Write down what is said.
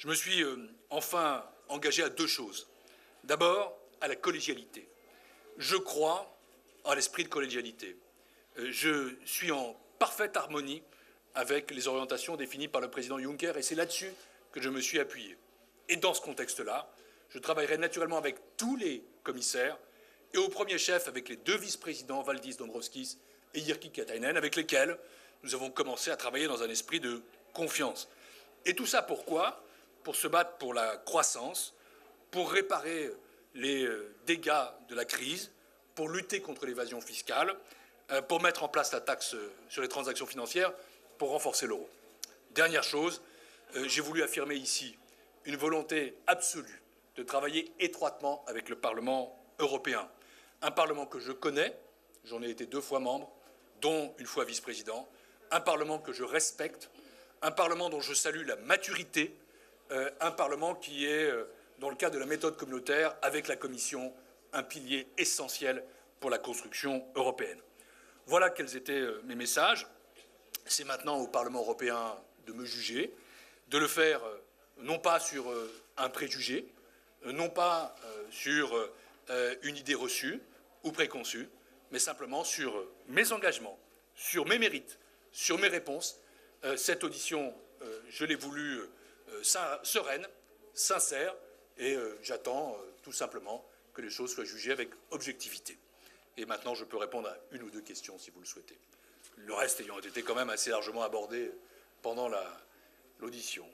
Je me suis enfin engagé à deux choses. D'abord, à la collégialité. Je crois à l'esprit de collégialité. Je suis en parfaite harmonie avec les orientations définies par le président Juncker et c'est là-dessus que je me suis appuyé. Et dans ce contexte-là, je travaillerai naturellement avec tous les commissaires et au premier chef avec les deux vice-présidents, Valdis Dombrovskis et Jyrki Katainen, avec lesquels nous avons commencé à travailler dans un esprit de confiance. Et tout ça pourquoi? Pour se battre pour la croissance, pour réparer les dégâts de la crise, pour lutter contre l'évasion fiscale, pour mettre en place la taxe sur les transactions financières, pour renforcer l'euro. Dernière chose, j'ai voulu affirmer ici une volonté absolue de travailler étroitement avec le Parlement européen. Un Parlement que je connais, j'en ai été 2 fois membre, dont 1 fois vice-président, un Parlement que je respecte, un Parlement dont je salue la maturité, un Parlement qui est, dans le cadre de la méthode communautaire, avec la Commission, un pilier essentiel pour la construction européenne. Voilà quels étaient mes messages. C'est maintenant au Parlement européen de me juger, de le faire non pas sur un préjugé, non pas sur une idée reçue ou préconçue, mais simplement sur mes engagements, sur mes mérites, sur mes réponses. Cette audition, je l'ai voulue sereine, sincère, et j'attends tout simplement que les choses soient jugées avec objectivité. Et maintenant, je peux répondre à 1 ou 2 questions si vous le souhaitez. Le reste ayant été quand même assez largement abordé pendant l'audition.